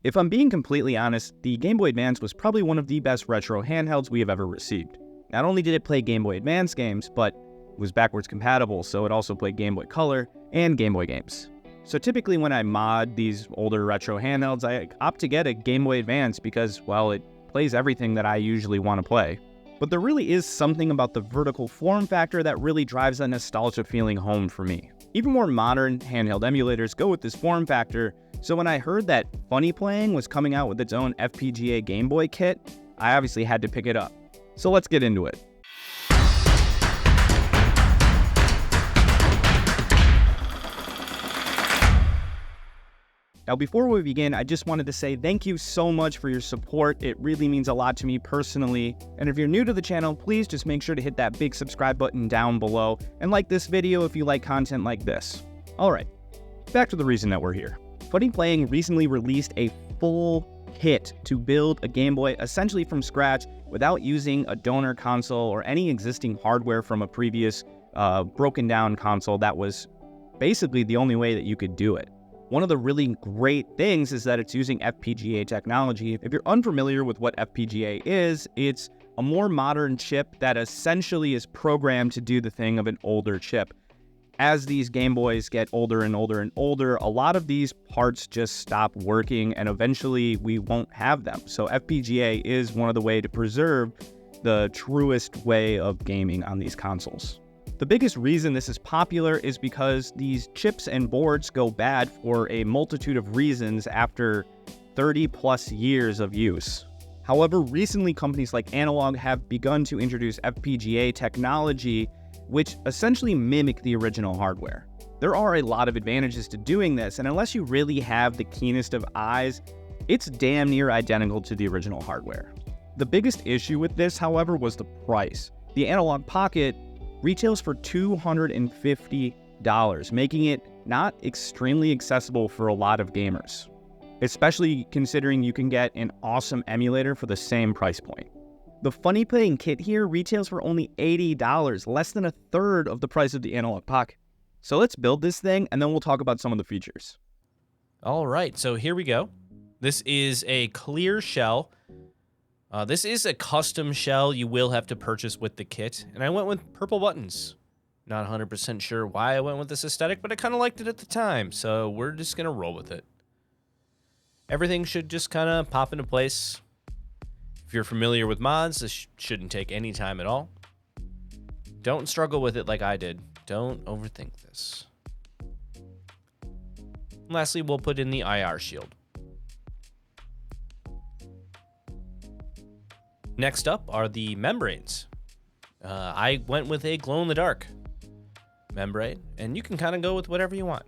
If I'm being completely honest, the Game Boy Advance was probably one of the best retro handhelds we have ever received. Not only did it play Game Boy Advance games, but it was backwards compatible, so it also played Game Boy Color and Game Boy games. So typically when I mod these older retro handhelds, I opt to get a Game Boy Advance because, well, it plays everything that I usually want to play. But there really is something about the vertical form factor that really drives that nostalgia feeling home for me. Even more modern handheld emulators go with this form factor, so when I heard that Funny Playing was coming out with its own FPGA Game Boy kit, I obviously had to pick it up. So let's get into it. Now, before we begin, I just wanted to say thank you so much for your support. It really means a lot to me personally. And if you're new to the channel, please just make sure to hit that big subscribe button down below and like this video if you like content like this. All right, back to the reason that we're here. Funny Playing recently released a full kit to build a Game Boy essentially from scratch without using a donor console or any existing hardware from a previous broken down console. That was basically the only way that you could do it. One of the really great things is that it's using FPGA technology. If you're unfamiliar with what FPGA is, it's a more modern chip that essentially is programmed to do the thing of an older chip. As these Game Boys get older and older and older, a lot of these parts just stop working and eventually we won't have them. So FPGA is one of the ways to preserve the truest way of gaming on these consoles. The biggest reason this is popular is because these chips and boards go bad for a multitude of reasons after 30 plus years of use. However, recently companies like Handheld have begun to introduce FPGA technology, which essentially mimic the original hardware. There are a lot of advantages to doing this, and unless you really have the keenest of eyes, it's damn near identical to the original hardware. The biggest issue with this, however, was the price. The Analog Pocket retails for $250, making it not extremely accessible for a lot of gamers, especially considering you can get an awesome emulator for the same price point. The Funny Playing kit here retails for only $80, less than a third of the price of the Analog Pocket. So let's build this thing and then we'll talk about some of the features. All right, so here we go. This is a clear shell. This is a custom shell you will have to purchase with the kit, and I went with purple buttons. Not 100% sure why I went with this aesthetic, but I kind of liked it at the time, so we're just going to roll with it. Everything should just kind of pop into place. If you're familiar with mods, this shouldn't take any time at all. Don't struggle with it like I did. Don't overthink this. And lastly, we'll put in the IR shield. Next up are the membranes. I went with a glow-in-the-dark membrane, and you can kind of go with whatever you want.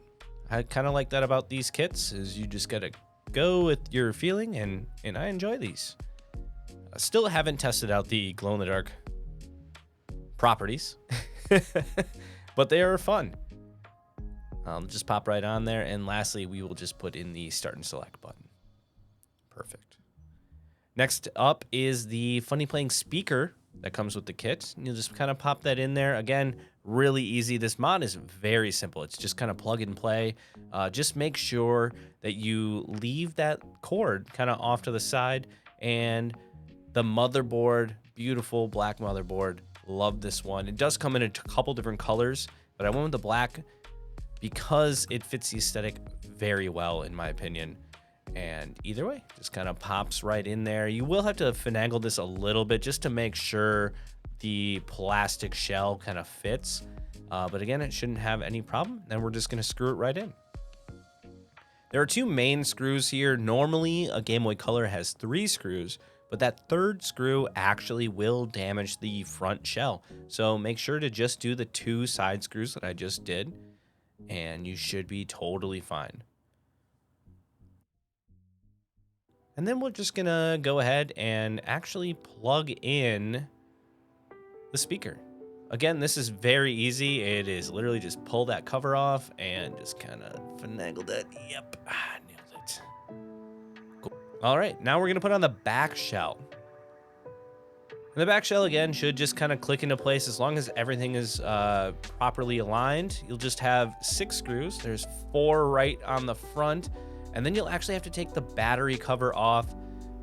I kind of like that about these kits, is you just gotta go with your feeling, and I enjoy these. I still haven't tested out the glow-in-the-dark properties, but they are fun. Just pop right on there, and lastly, we will just put in the start and select button. Perfect. Next up is the Funny Playing speaker that comes with the kit. You'll just kind of pop that in there. Again, really easy. This mod is very simple. It's just kind of plug and play. Just make sure that you leave that cord kind of off to the side. And the motherboard, beautiful black motherboard. Love this one. It does come in a couple different colors, but I went with the black because it fits the aesthetic very well, in my opinion. And either way, just kind of pops right in there. You will have to finagle this a little bit just to make sure the plastic shell kind of fits. But again, it shouldn't have any problem. Then we're just going to screw it right in. There are two main screws here. Normally, a Game Boy Color has 3 screws, but that third screw actually will damage the front shell. So make sure to just do the 2 side screws that I just did, and you should be totally fine. And then we're just gonna go ahead and actually plug in the speaker. Again, this is very easy. It is literally just pull that cover off and just kind of finagle that. Yep, nailed it. Cool. All right, now we're gonna put on the back shell. And the back shell, again, should just kind of click into place as long as everything is properly aligned. You'll just have 6 screws. There's 4 right on the front. And then you'll actually have to take the battery cover off.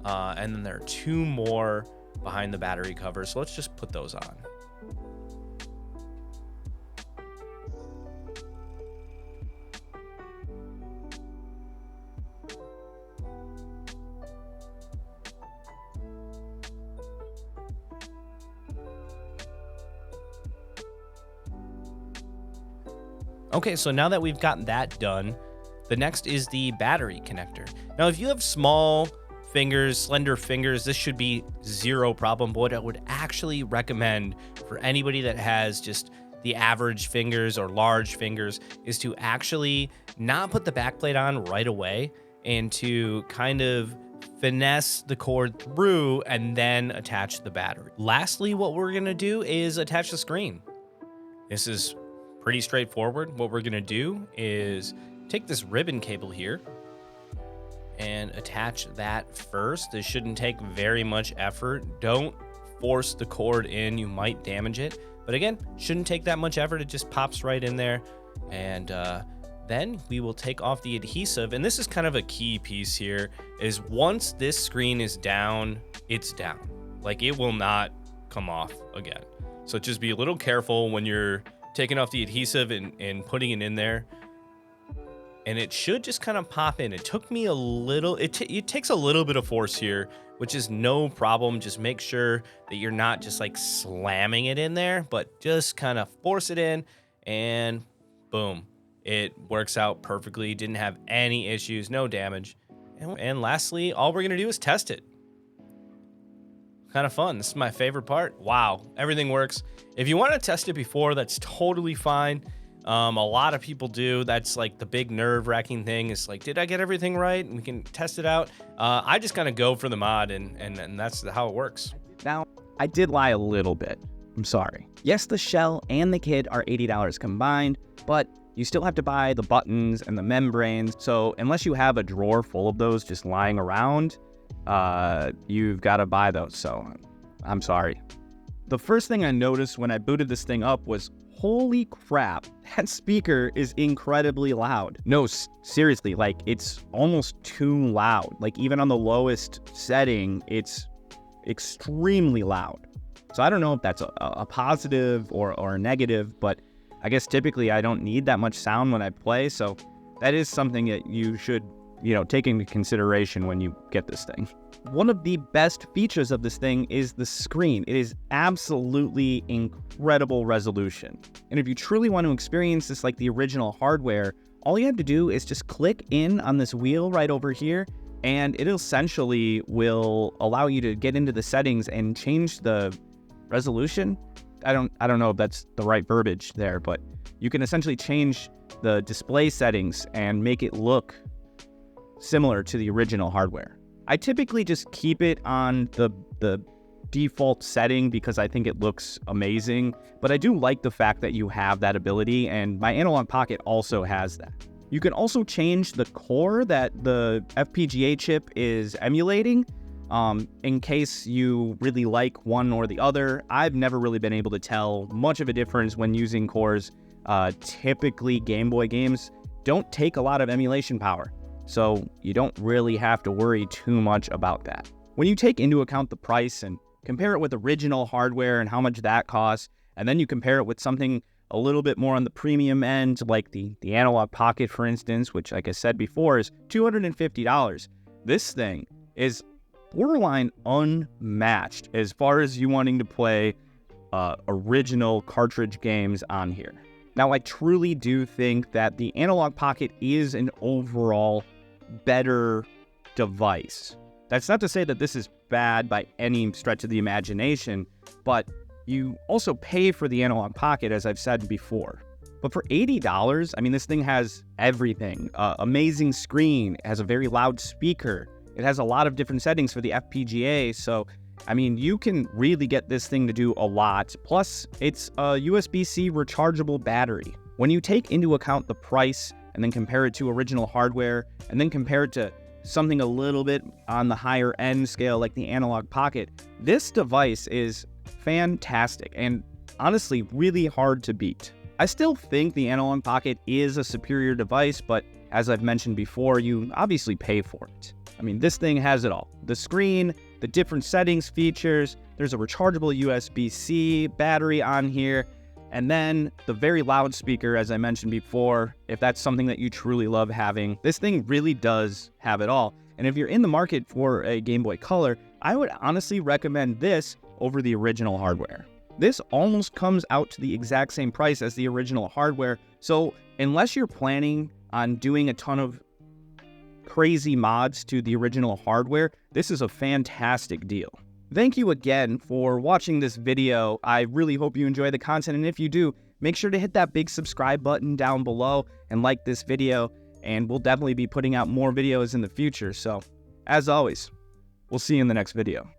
And then there are 2 more behind the battery cover. So let's just put those on. Okay, so now that we've got that done, the next is the battery connector. Now, if you have small fingers, slender fingers, this should be zero problem. But what I would actually recommend for anybody that has just the average fingers or large fingers is to actually not put the backplate on right away and to kind of finesse the cord through and then attach the battery. Lastly, what we're gonna do is attach the screen. This is pretty straightforward. What we're gonna do is take this ribbon cable here and attach that first. This shouldn't take very much effort. Don't force the cord in, you might damage it. But again, shouldn't take that much effort. It just pops right in there. And then we will take off the adhesive. And this is kind of a key piece here, is once this screen is down, it's down. Like, it will not come off again. So just be a little careful when you're taking off the adhesive and putting it in there. And it should just kind of pop in. It took me a little, it takes a little bit of force here, which is no problem. Just make sure that you're not just like slamming it in there, but just kind of force it in and boom, it works out perfectly. Didn't have any issues, no damage. And lastly, all we're gonna do is test it. Kind of fun. This is my favorite part. Wow, everything works. If you want to test it before, that's totally fine. A lot of people do. That's like the big nerve-wracking thing, is like, did I get everything right? And we can test it out. I just kind of go for the mod, and that's how it works. Now, I did lie a little bit. I'm sorry. Yes, the shell and the kit are $80 combined, but you still have to buy the buttons and the membranes. So unless you have a drawer full of those just lying around, you've got to buy those. So I'm sorry. The first thing I noticed when I booted this thing up was, holy crap, that speaker is incredibly loud. No, seriously, like, it's almost too loud. Like, even on the lowest setting, it's extremely loud. So I don't know if that's a positive or a negative, but I guess typically I don't need that much sound when I play. So that is something that you should, take into consideration when you get this thing. One of the best features of this thing is the screen. It is absolutely incredible resolution. And if you truly want to experience this like the original hardware, all you have to do is just click in on this wheel right over here, and it essentially will allow you to get into the settings and change the resolution. I don't know if that's the right verbiage there, but you can essentially change the display settings and make it look similar to the original hardware. I typically just keep it on the default setting because I think it looks amazing, but I do like the fact that you have that ability, and my Analog Pocket also has that. You can also change the core that the FPGA chip is emulating, in case you really like one or the other. I've never really been able to tell much of a difference when using cores. Typically, Game Boy games don't take a lot of emulation power, so you don't really have to worry too much about that. When you take into account the price and compare it with original hardware and how much that costs, and then you compare it with something a little bit more on the premium end, like the Analog Pocket, for instance, which, like I said before, is $250. This thing is borderline unmatched as far as you wanting to play original cartridge games on here. Now, I truly do think that the Analog Pocket is an overall better device. That's not to say that this is bad by any stretch of the imagination, but you also pay for the Analog Pocket, as I've said before. But for $80, I mean, this thing has everything. Amazing screen, it has a very loud speaker, it has a lot of different settings for the FPGA, so I mean, you can really get this thing to do a lot. Plus, it's a USB-C rechargeable battery. When you take into account the price and then compare it to original hardware and then compare it to something a little bit on the higher end scale like the Analog Pocket, this device is fantastic and honestly really hard to beat. I still think the Analog Pocket is a superior device, but as I've mentioned before, you obviously pay for it. I mean, this thing has it all. The screen, the different settings, features, there's a rechargeable USB-C battery on here, and then the very loud speaker, as I mentioned before, if that's something that you truly love having. This thing really does have it all. And if you're in the market for a Game Boy Color, I would honestly recommend this over the original hardware. This almost comes out to the exact same price as the original hardware, so unless you're planning on doing a ton of crazy mods to the original hardware, this is a fantastic deal. Thank you again for watching this video. I really hope you enjoy the content, and if you do, make sure to hit that big subscribe button down below and like this video, and we'll definitely be putting out more videos in the future. So, as always, we'll see you in the next video.